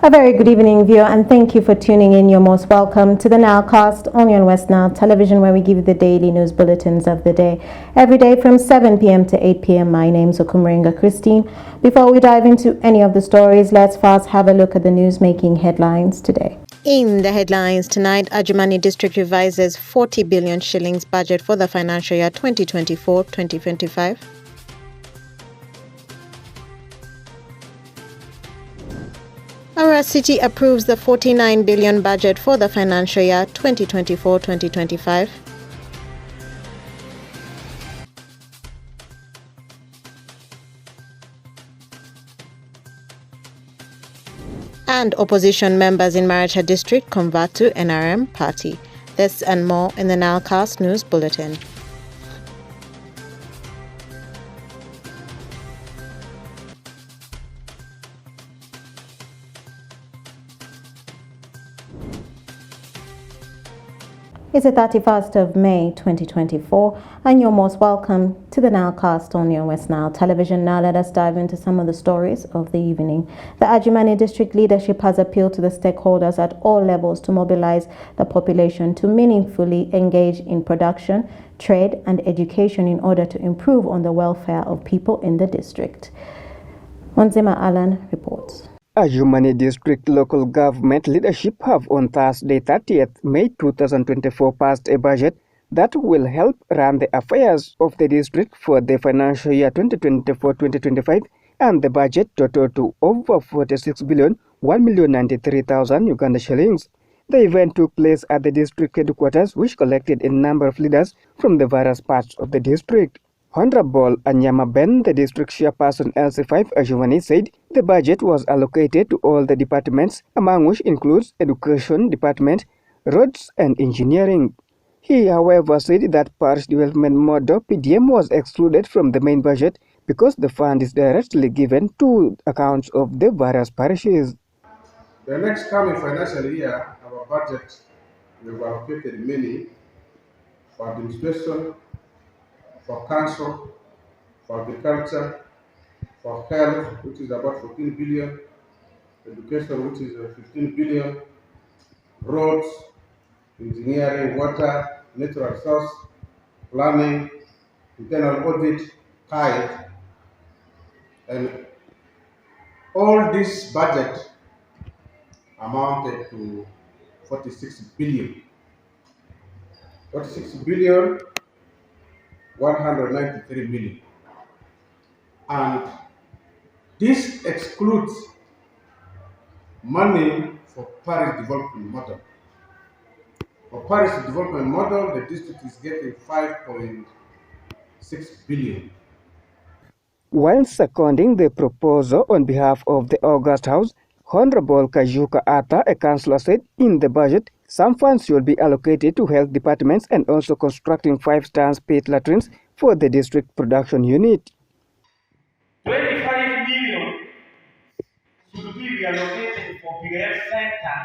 A very good evening, viewer, and thank you for tuning in. You're most welcome to the NILE CAST only on West Nile Television, where we give you the daily news bulletins of the day. Every day from 7 p.m. to 8 p.m. My name's Okumringa Christine. Before we dive into any of the stories, let's first have a look at the news-making headlines today. In the headlines tonight, Ajumani District revises 40 billion shillings budget for the financial year 2024-2025. Our city approves the 49 billion budget for the financial year 2024-2025. And opposition members in Maracha district convert to NRM party. This and more in the NILE CAST News Bulletin. It's the 31st of May 2024, and you're most welcome to the NILE CAST only on West Nile Television. Now let us dive into some of the stories of the evening. The Ajumani District leadership has appealed to the stakeholders at all levels to mobilize the population to meaningfully engage in production, trade, and education in order to improve on the welfare of people in the district. Monzima Alan reports. Ajumani District local government leadership have on Thursday 30th May 2024 passed a budget that will help run the affairs of the district for the financial year 2024-2025, and the budget totaled to over 46 billion 1,093,000 Uganda shillings. The event took place at the district headquarters, which collected a number of leaders from the various parts of the district. Honorable Anyama Ben, the district chairperson LC5 Ajumani, said the budget was allocated to all the departments, among which includes Education Department, Roads and Engineering. He, however, said that Parish Development Model PDM was excluded from the main budget because the fund is directly given to accounts of the various parishes. The next coming financial year, our budget, we have allocated money for administration, for council, for agriculture, for health, which is about 14 billion, education, which is 15 billion, roads, engineering, water, natural resource, planning, internal audit, tithe, and all this budget amounted to 46 billion. 46 billion 193 million. And this excludes money for parish development model. For parish development model, the district is getting 5.6 billion. While seconding the proposal on behalf of the August House, Honorable Kajuka Ata, a councillor, said in the budget, some funds should be allocated to health departments and also constructing 5-star pit latrines for the district production unit. 25 million should be reallocated for PF Center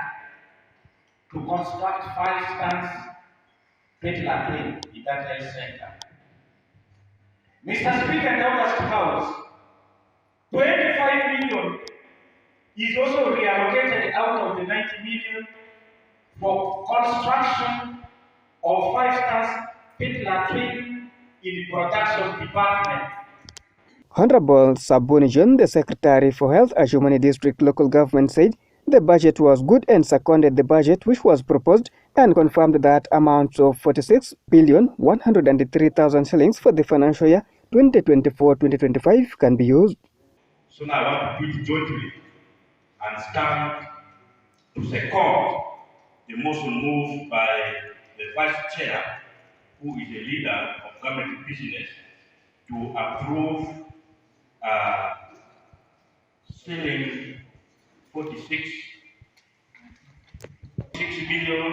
to construct 5-star pit latrine in that health center. Mr. Speaker, in the August House, 25 million is also reallocated out of the 90 million for construction of 5-star pit latrine in the production department. Honorable Sabunijan, the Secretary for Health, Ajumani District Local Government, said the budget was good and seconded the budget which was proposed and confirmed that amounts of 46 billion 103,000 shillings for the financial year 2024-2025 can be used. So now I want to do it jointly and stand to second the motion moved by the Vice Chair, who is a leader of government business, to approve selling 46 billion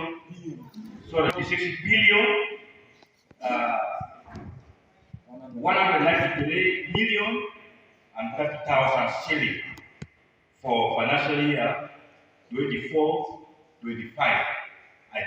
193 million and 30,000 shillings for financial year 24-25. I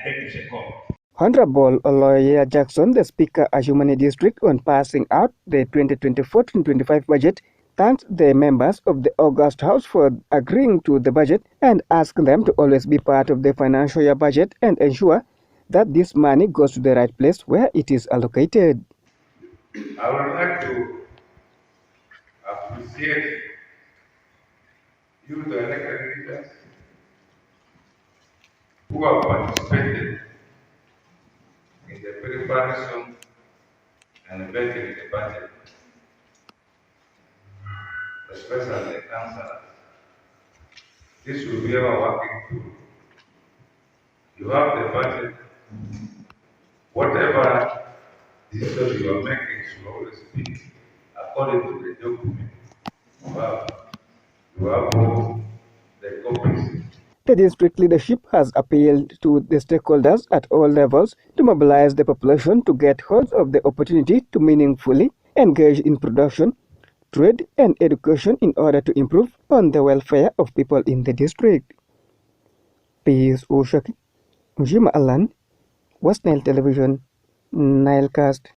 beg to second. Honorable Oloya Jackson, the Speaker, Ajumani District, on passing out the 2024-2025 budget, thanked the members of the August House for agreeing to the budget and asked them to always be part of the financial year budget and ensure that this money goes to the right place where it is allocated. I would like to appreciate you, the elected leaders, who have participated in the preparation and vetting the budget, especially the councillors. This will be our working tool. You have the budget. Whatever decisions you are making should always be according to the document. You have all the copies. The district leadership has appealed to the stakeholders at all levels to mobilize the population to get hold of the opportunity to meaningfully engage in production, trade, and education in order to improve on the welfare of people in the district. Peace Oshaki, Njima Alan, West Nile Television, Nile Cast.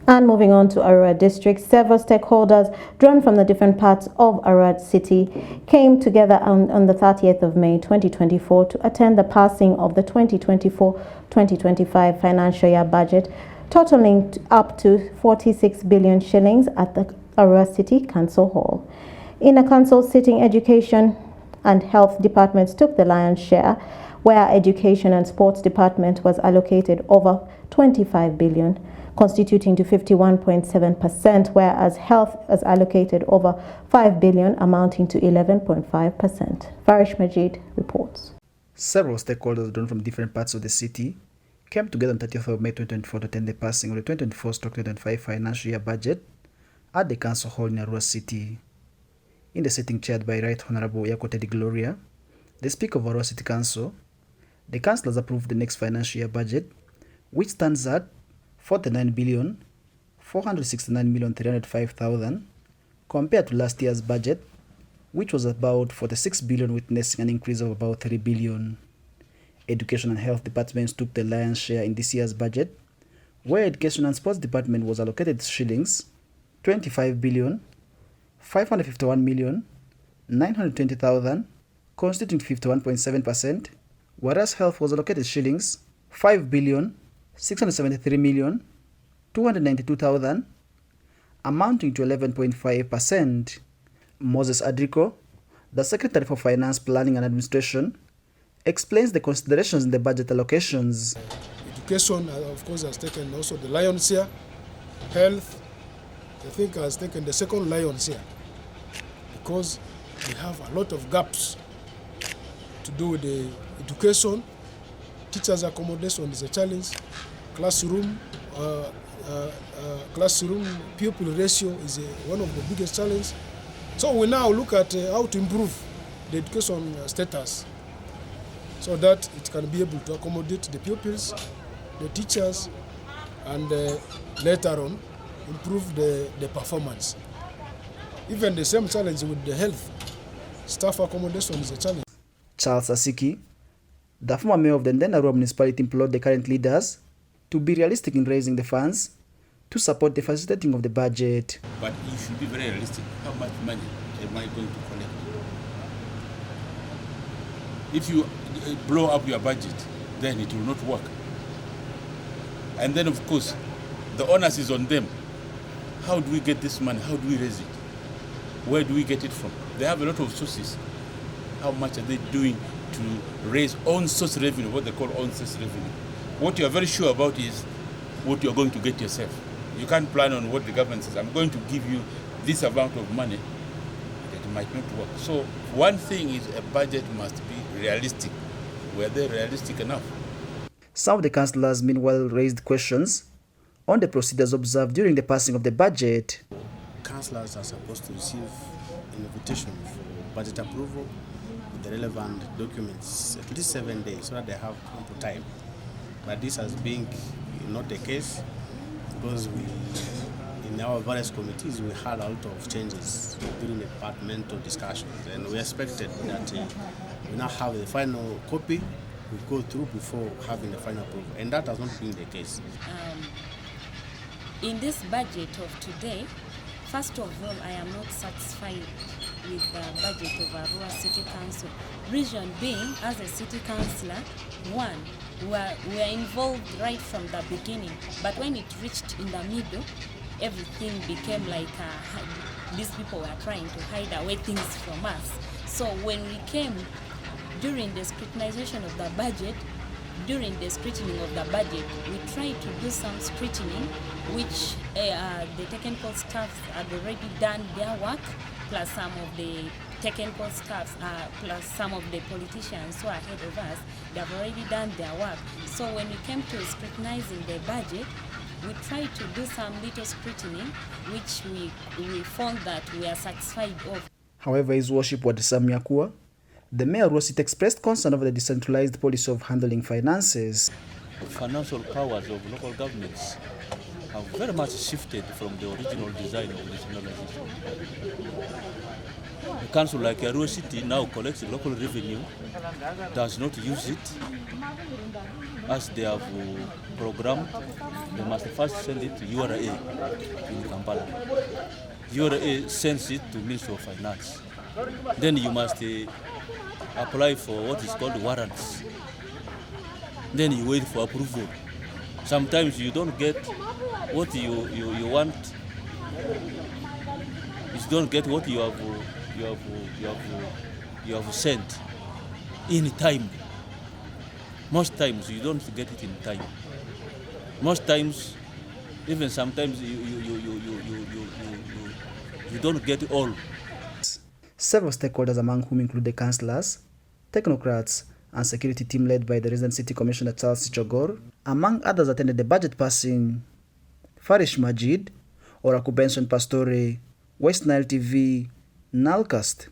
And moving on to Arua District, several stakeholders drawn from the different parts of Arua City came together on the 30th of May 2024 to attend the passing of the 2024-2025 financial year budget, totaling up to 46 billion shillings at the Arua City Council Hall. In a council sitting, education and health departments took the lion's share, where education and sports department was allocated over 25 billion, constituting to 51.7%, whereas health is allocated over 5 billion, amounting to 11.5%. Varish Majid reports. Several stakeholders drawn from different parts of the city came together on 30th of May 2024 to attend the passing of the 2024-2025 financial year budget at the Council Hall in Arua City. In the sitting chaired by Right Honorable Yakote Di Gloria, the Speaker of Arua City Council, the councillors approved the next financial year budget, which stands at 49,469,305,000 compared to last year's budget, which was about 46 billion, witnessing an increase of about 3 billion. Education and health departments took the lion's share in this year's budget, where education and sports department was allocated shillings 25 billion 551,920,000, constituting 51.7%, whereas health was allocated shillings 5 billion 673,292,000, amounting to 11.5%. Moses Adrico, the Secretary for Finance, Planning and Administration, explains the considerations in the budget allocations. Education, of course, has taken also the lion's share. Health, I think, has taken the second lion's share, because we have a lot of gaps to do with the education. Teachers' accommodation is a challenge. Classroom pupil ratio is one of the biggest challenges. So we now look at how to improve the education status so that it can be able to accommodate the pupils, the teachers, and later on improve the performance. Even the same challenge with the health. Staff accommodation is a challenge. Charles Asiki, the former mayor of the Arua municipality, implored the current leaders to be realistic in raising the funds to support the facilitating of the budget. But you should be very realistic. How much money am I going to collect? If you blow up your budget, then it will not work. And then, of course, the onus is on them. How do we get this money? How do we raise it? Where do we get it from? They have a lot of sources. How much are they doing to raise on-source revenue, what they call on-source revenue? What you are very sure about is what you are going to get yourself. You can't plan on what the government says. I'm going to give you this amount of money. It might not work. So one thing is a budget must be realistic. Were they realistic enough? Some of the councillors, meanwhile, raised questions on the procedures observed during the passing of the budget. Councillors are supposed to receive an invitation for budget approval with the relevant documents at least 7 days so that they have ample time. But this has been not the case, because in our various committees we had a lot of changes during the departmental discussions, and we expected that we now have the final copy we go through before having the final approval, and that has not been the case. In this budget of today, First of all, I am not satisfied with the budget of Arua City Council. Reason being, as a city councillor, one, we are involved right from the beginning, but when it reached in the middle, everything became like these people were trying to hide away things from us. So when we came during the scrutinization of the budget, during the scrutiny of the budget, we tried to do some scrutiny, which the technical staff had already done their work, plus some of the technical staffs, plus some of the politicians who are ahead of us, they have already done their work. So when we came to scrutinizing the budget, we tried to do some little scrutiny, which we found that we are satisfied of. However, His Worship Wadesam Nyakua, the Mayor Rosit expressed concern over the decentralized policy of handling finances. Financial powers of local governments have very much shifted from the original design of decentralization. A council like Arua City now collects local revenue, does not use it. As they have programmed, they must first send it to URA in Kampala. URA sends it to Ministry of Finance. Then you must apply for what is called warrants. Then you wait for approval. Sometimes you don't get what you want. You don't get what you have sent in time. Most times you don't get it in time. Most times, even sometimes you don't get all. Several stakeholders, among whom include the councillors, technocrats, and security team led by the resident city commissioner Charles Sichogor, among others, attended the budget passing. Farish Majid, Oraku Benson Pastore, West Nile TV, NILE CAST.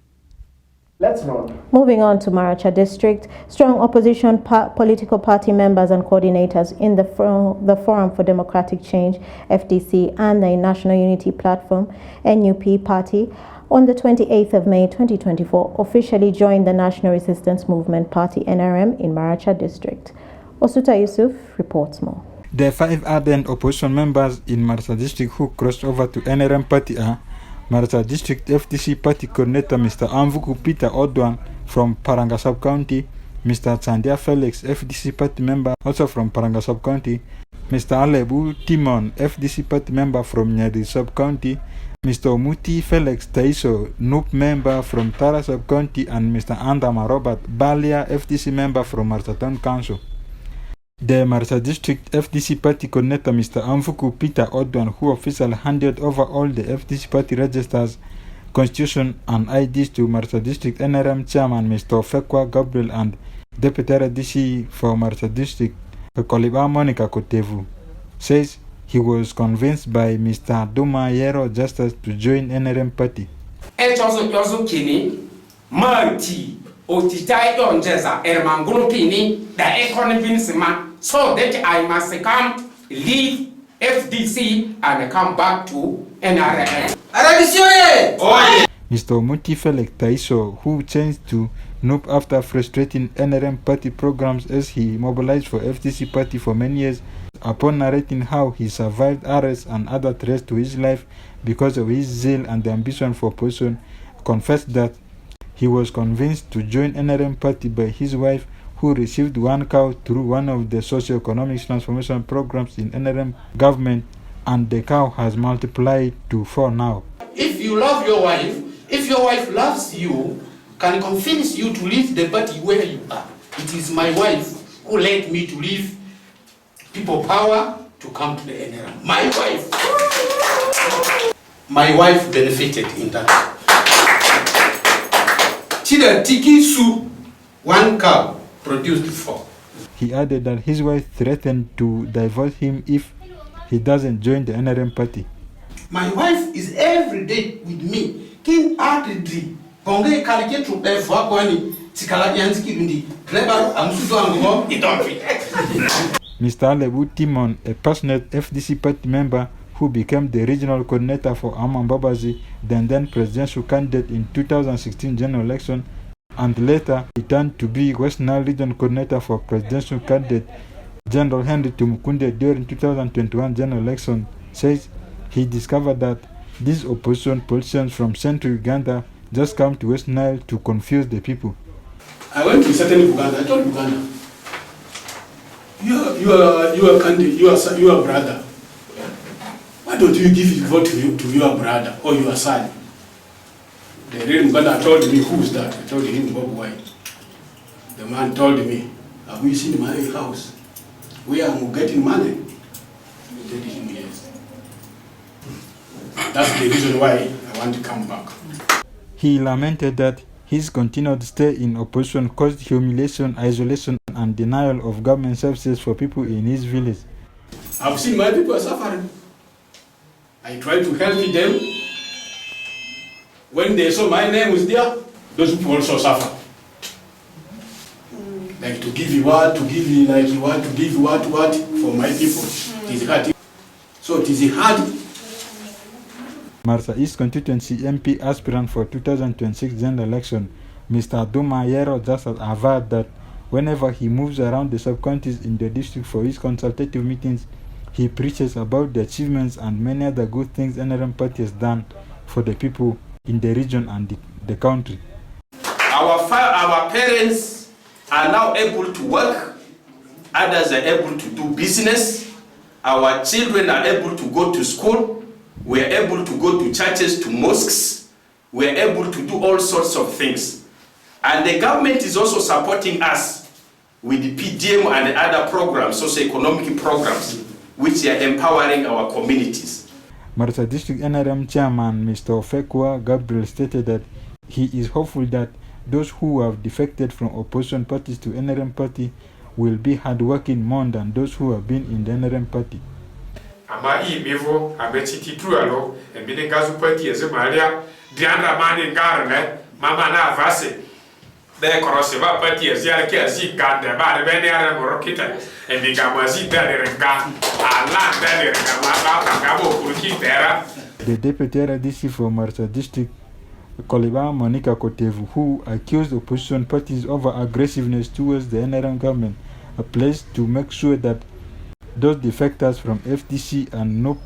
Let's move. Moving on to Maracha District, strong opposition political party members and coordinators in the Forum for Democratic Change, FDC, and the National Unity Platform, NUP Party, on the 28th of May 2024, officially joined the National Resistance Movement Party, NRM, in Maracha District. Osuta Yusuf reports more. The 5 ardent opposition members in Maracha District who crossed over to NRM Party are Maracha District FDC Party Coordinator Mr. Amvuku Peter Odwan from Paranga Sub-County, Mr. Chandia Felix, FDC Party member also from Paranga Sub-County, Mr. Alebu Timon, FDC Party member from Nyeri Sub-County, Mr. Omuti Felix Taiso, NUP member from Tara Sub-County, and Mr. Andama Robert Balia, FDC member from Maracha Town Council. The Maracha District FDC Party Coordinator Mr. Amvuku Peter Odwan, who officially handed over all the FDC Party registers, constitution and IDs to Maracha District NRM Chairman Mr. Fekwa Gabriel and Deputy RDC for Maracha District Koliba Monica Kotevu, says he was convinced by Mr. Duma Yero Justice to join NRM Party. So that I must come, leave FDC and come back to NRM. Mr. Muti Felix Taiso, who changed to NUP after frustrating NRM party programs as he mobilized for FDC party for many years, upon narrating how he survived arrests and other threats to his life because of his zeal and ambition for position, confessed that he was convinced to join NRM party by his wife, who received 1 cow through one of the socio-economic transformation programs in NRM government, and the cow has multiplied to 4 now. If you love your wife, if your wife loves you, can convince you to leave the party where you are. It is my wife who led me to leave people power to come to the NRM. My wife benefited in that. Chida Tiki Su, 1 cow produced 4. He added that his wife threatened to divorce him if he doesn't join the NRM party. My wife is every day with me. King Adri, Bonge Kalike to the Fakwani, Tikalabianski in the Kleber, Amsudo, Mr. Alebu Timon, a passionate FDC party member who became the regional coordinator for Amman Babazi, then presidential candidate in 2016 general election, and later returned to be West Nile region coordinator for presidential candidate General Henry Tumukunde during 2021 general election, says he discovered that These opposition politicians from central Uganda just come to West Nile to confuse the people. I went to certain Uganda. I told Uganda, you are brother. Why don't you give your vote to your brother or your son? The real Uganda told me, who's that? I told him, Bob White. The man told me, have you seen my house? Where I'm getting money? I told him, yes. That's the reason why I want to come back. He lamented that his continued stay in opposition caused humiliation, isolation, and denial of government services for people in his village. I've seen my people suffering. I tried to help them. When they saw my name was there, those people also suffer. Like to give you what, to give you like you want to give what for my people. It is hard. So it is hard. Marsa East constituency MP aspirant for 2026 general election, Mr. Duma Yero just averred that whenever he moves around the sub-counties in the district for his consultative meetings, he preaches about the achievements and many other good things NRM party has done for the people in the region and the country. Our parents are now able to work, others are able to do business, our children are able to go to school, we are able to go to churches, to mosques, we are able to do all sorts of things. And the government is also supporting us with the PDM and other programs, socio-economic programs, which are empowering our communities. Marsa District NRM Chairman Mr. Ofekwa Gabriel stated that he is hopeful that those who have defected from opposition parties to NRM party will be hardworking more than those who have been in the NRM party. Ama imevo abechiti trualo embine gazu party ezemalia diandra mani ngarne mama na avase de koroseba party eziar ke azi gande ba de benere morokita embiga mazi dale renga ala dale renga ma gabo kurki tera. The deputy RDC for Marsa District Koliba Monica Kotevu, who accused opposition parties over aggressiveness towards the NRM government, pledged to make sure that those defectors from FDC and NOP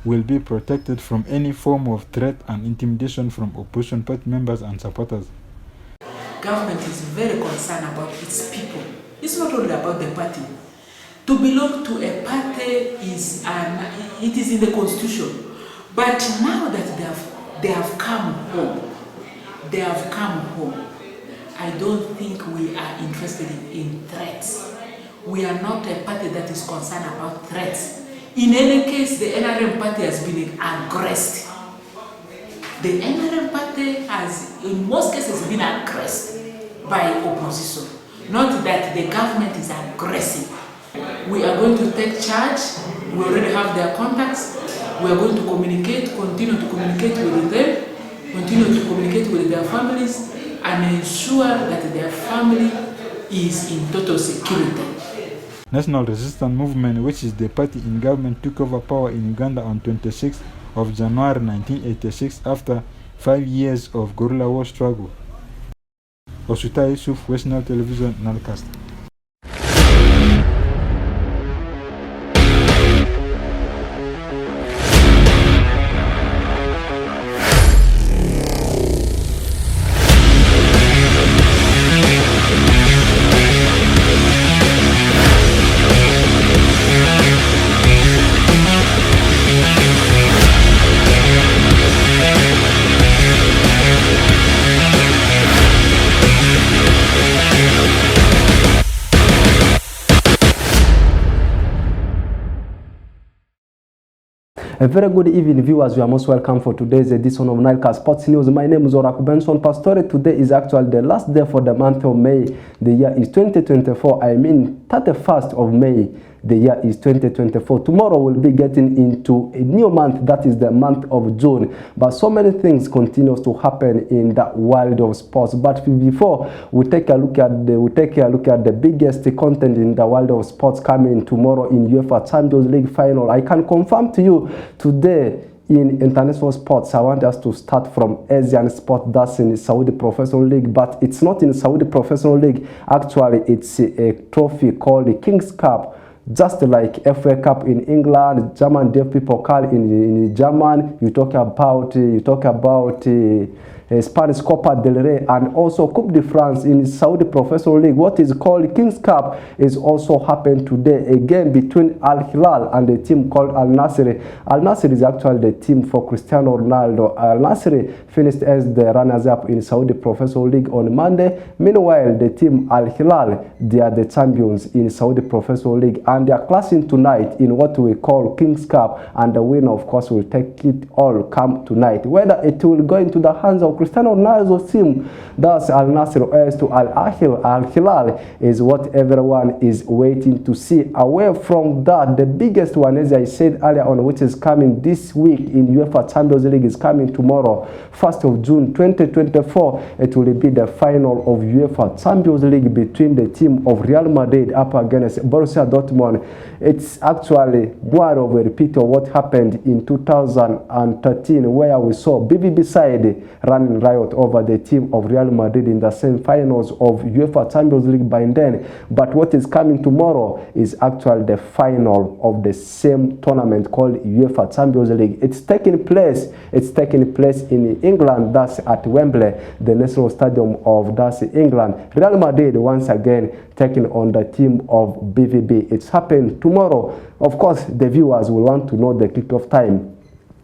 will be protected from any form of threat and intimidation from opposition party members and supporters. Government is very concerned about its people. It's not only about the party. To belong to a party is it is in the constitution. But now that they have come home, I don't think we are interested in threats. We are not a party that is concerned about threats. In any case, the NRM party has been aggressed. The NRM party has, in most cases, been aggressed by opposition. Not that the government is aggressive. We are going to take charge. We already have their contacts. We are going to continue to communicate with them, continue to communicate with their families, and ensure that their family is in total security. National Resistance Movement, which is the party in government, took over power in Uganda on 26th of January 1986 after 5 years of guerrilla war struggle. Osuta Yusuf, West Nile Television, NILE CAST. A very good evening, viewers. You are most welcome for today's edition of NILE CAST Sports News. My name is Oraku Benson Pastore. Today is actually the last day for the month of May. The year is 2024. I mean 31st of May. The year is 2024. Tomorrow we'll be getting into a new month, that is the month of June. But so many things continue to happen in the world of sports. But before we take a look at the biggest content in the world of sports coming tomorrow in UEFA Champions League final, I can confirm to you today in international sports, I want us to start from Asian sport, that's in Saudi Professional League, but it's not in Saudi Professional League. Actually, it's a trophy called the King's Cup. just like FA Cup in England, German DFB Pokal in German. You talk about Spanish Copa del Rey, and also Coupe de France in Saudi Professional League. What is called Kings Cup is also happened today, a game between Al Hilal and a team called Al Nassr. Al Nassr is actually the team for Cristiano Ronaldo. Al Nassr finished as the runners-up in Saudi Professional League on Monday. Meanwhile, the team Al Hilal, they are the champions in Saudi Professional League, and they are clashing tonight in what we call Kings Cup, and the winner, of course, will take it all come tonight. Whether it will go into the hands of Cristiano Ronaldo's team, thus Al Nassr as to Al Hilal, is what everyone is waiting to see. Away from that, the biggest one, as I said earlier on, which is coming this week in UEFA Champions League, is coming tomorrow, 1st of June 2024. It will be the final of UEFA Champions League between the team of Real Madrid up against Borussia Dortmund. It's actually more of a repeat of what happened in 2013, where we saw BVB side running riot over the team of Real Madrid in the semi-finals of UEFA Champions League by then. But what is coming tomorrow is actually the final of the same tournament called UEFA Champions League. It's taking place in England, that's at Wembley, the national stadium of that's England. Real Madrid once again taking on the team of BVB. It's happened tomorrow. Of course, the viewers will want to know the kickoff time.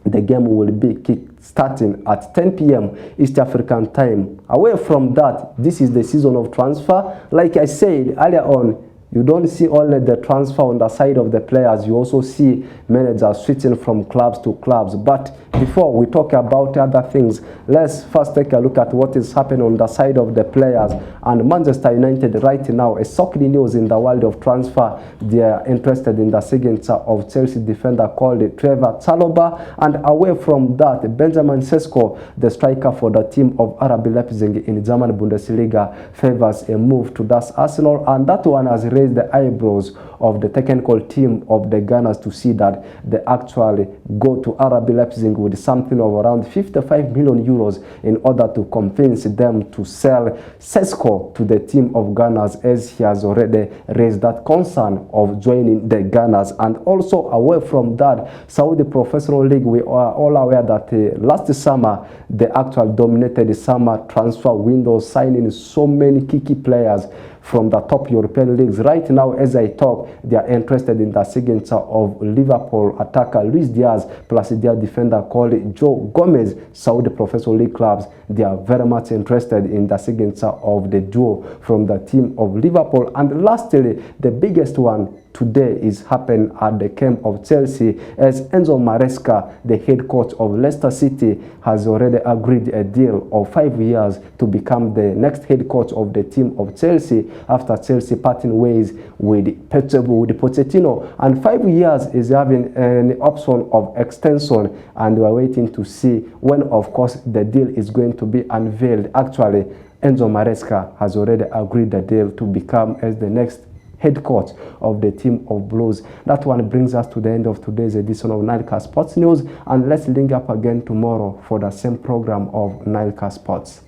The game will be starting at 10 p.m. East African time. Away from that, this is the season of transfer. Like I said earlier on, you don't see only the transfer on the side of the players, you also see managers switching from clubs to clubs. But before we talk about other things, let's first take a look at what is happening on the side of the players. And Manchester United right now is shocking news in the world of transfer. They are interested in the signature of Chelsea defender called Trevor Chalobah. And away from that, Benjamin Sesko, the striker for the team of RB Leipzig in German Bundesliga, favors a move to das Arsenal, and that one has raised the eyebrows of the technical team of the Gunners to see that they actually go to RB Leipzig with something of around 55 million euros in order to convince them to sell Sesko to the team of Gunners, as he has already raised that concern of joining the Gunners. And also away from that, Saudi Professional League, we are all aware that last summer they actually dominated the summer transfer window, signing so many key players from the top European leagues. Right now, as I talk, they are interested in the signature of Liverpool attacker Luis Diaz plus their defender called Joe Gomez. Saudi Professional League clubs, they are very much interested in the signature of the duo from the team of Liverpool. And lastly, the biggest one today is happening at the camp of Chelsea, as Enzo Maresca, the head coach of Leicester City, has already agreed a deal of 5 years to become the next head coach of the team of Chelsea after Chelsea parting ways with Pochettino. And 5 years is having an option of extension, and we are waiting to see when, of course, the deal is going to be unveiled. Actually, Enzo Maresca has already agreed the deal to become as the next head coach of the team of Blues. That one brings us to the end of today's edition of NILE CAST Sports News, and let's link up again tomorrow for the same program of NILE CAST Sports.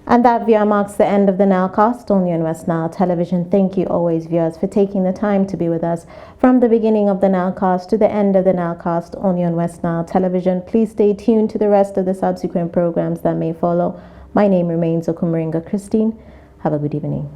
And that, viewer, marks the end of the NILE Cast on your West Nile Television. Thank you always, viewers, for taking the time to be with us from the beginning of the NILE Cast to the end of the NILE Cast on your West Nile Television. Please stay tuned to the rest of the subsequent programs that may follow. My name remains Okumringa Christine. Have a good evening.